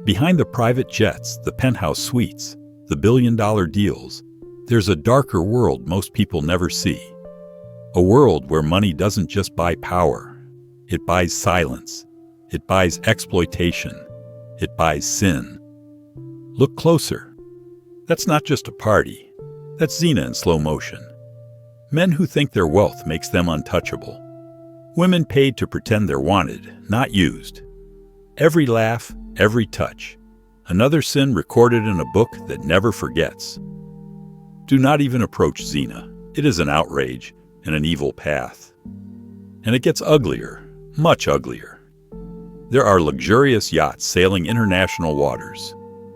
Behind the private jets, the penthouse suites, the billion-dollar deals, there's a darker world most people never see. A world where money doesn't just buy power. It buys silence. It buys exploitation. It buys sin. Look closer. That's not just a party. That's Zina in slow motion. Men who think their wealth makes them untouchable. Women paid to pretend they're wanted, not used. Every laugh, every touch. Another sin recorded in a book that never forgets. Do not even approach Zina. It is an outrage and an evil path. And it gets uglier, much uglier. There are luxurious yachts sailing international waters,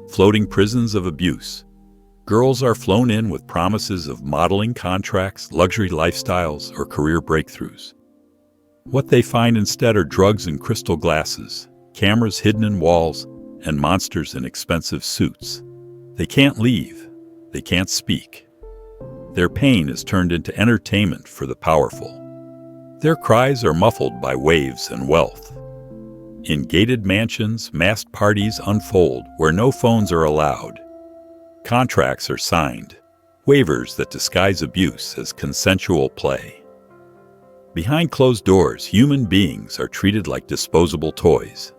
floating prisons of abuse. Girls are flown in with promises of modeling contracts, luxury lifestyles, or career breakthroughs. What they find instead are drugs in crystal glasses, cameras hidden in walls, and monsters in expensive suits. They can't leave. They can't speak. Their pain is turned into entertainment for the powerful. Their cries are muffled by waves and wealth. In gated mansions, masked parties unfold where no phones are allowed. Contracts are signed, waivers that disguise abuse as consensual play. Behind closed doors, human beings are treated like disposable toys.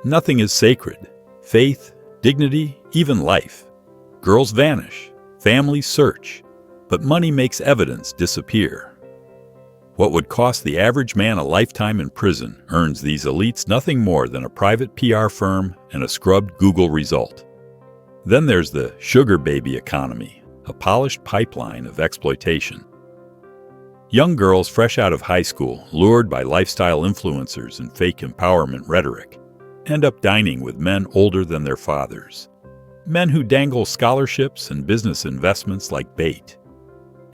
Nothing is sacred. Faith, dignity, even life. Girls vanish, families search, but money makes evidence disappear. What would cost the average man a lifetime in prison earns these elites nothing more than a private PR firm and a scrubbed Google result. Then there's the sugar baby economy, a polished pipeline of exploitation. Young girls fresh out of high school, lured by lifestyle influencers and fake empowerment rhetoric, end up dining with men older than their fathers. Men who dangle scholarships and business investments like bait.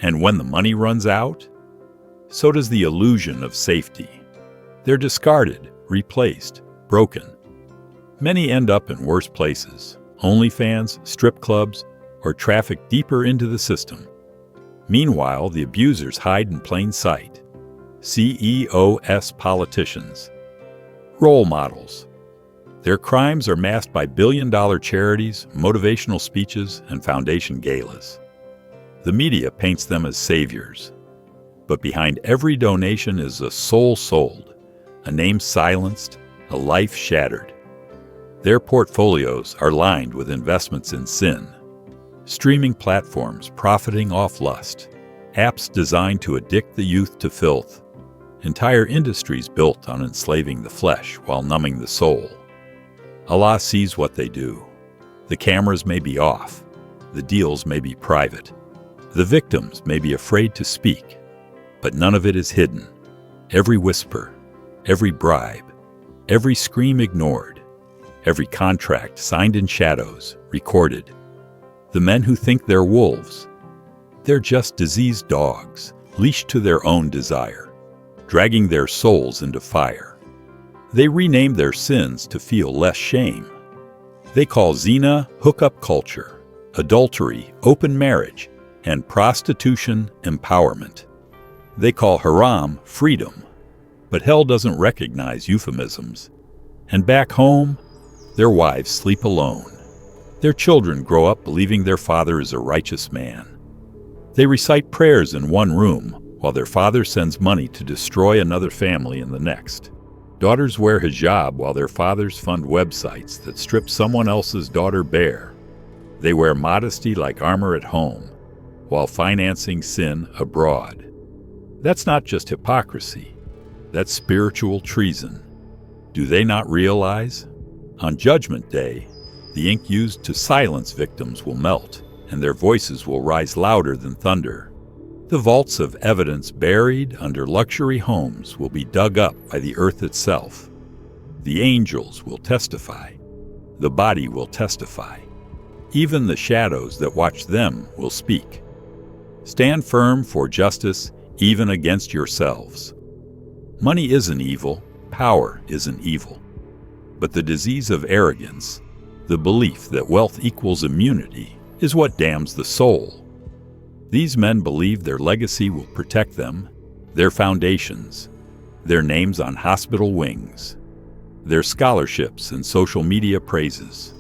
And when the money runs out, so does the illusion of safety. They're discarded, replaced, broken. Many end up in worse places, OnlyFans, strip clubs, or traffic deeper into the system. Meanwhile, the abusers hide in plain sight. CEOs politicians. Role models. Their crimes are masked by billion-dollar charities, motivational speeches, and foundation galas. The media paints them as saviors. But behind every donation is a soul sold, a name silenced, a life shattered. Their portfolios are lined with investments in sin. Streaming platforms profiting off lust. Apps designed to addict the youth to filth. Entire industries built on enslaving the flesh while numbing the soul. Allah sees what they do. The cameras may be off. The deals may be private. The victims may be afraid to speak. But none of it is hidden. Every whisper, every bribe, every scream ignored, every contract signed in shadows, recorded. The men who think they're wolves, they're just diseased dogs, leashed to their own desire, dragging their souls into fire. They rename their sins to feel less shame. They call zina hookup culture, adultery open marriage, and prostitution empowerment. They call haram freedom, but hell doesn't recognize euphemisms. And back home, their wives sleep alone. Their children grow up believing their father is a righteous man. They recite prayers in one room, while their father sends money to destroy another family in the next. Daughters wear hijab while their fathers fund websites that strip someone else's daughter bare. They wear modesty like armor at home, while financing sin abroad. That's not just hypocrisy. That's spiritual treason. Do they not realize? On Judgment Day, the ink used to silence victims will melt, and their voices will rise louder than thunder. The vaults of evidence buried under luxury homes will be dug up by the earth itself. The angels will testify. The body will testify. Even the shadows that watch them will speak. Stand firm for justice, even against yourselves. Money isn't evil, power isn't evil. But the disease of arrogance, the belief that wealth equals immunity, is what damns the soul. These men believe their legacy will protect them, their foundations, their names on hospital wings. their scholarships and social media praises.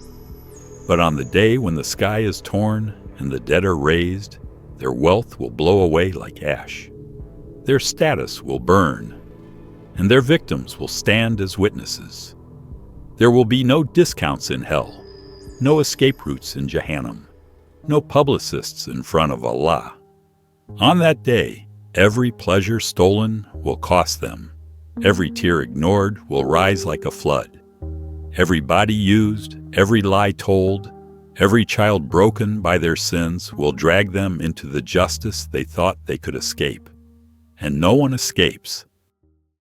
But on the day when the sky is torn and the dead are raised, their wealth will blow away like ash. Their status will burn, and their victims will stand as witnesses. There will be no discounts in hell, no escape routes in Jahannam, no publicists in front of Allah. On that day, every pleasure stolen will cost them. Every tear ignored will rise like a flood. Every body used, every lie told, every child broken by their sins will drag them into the justice they thought they could escape. And no one escapes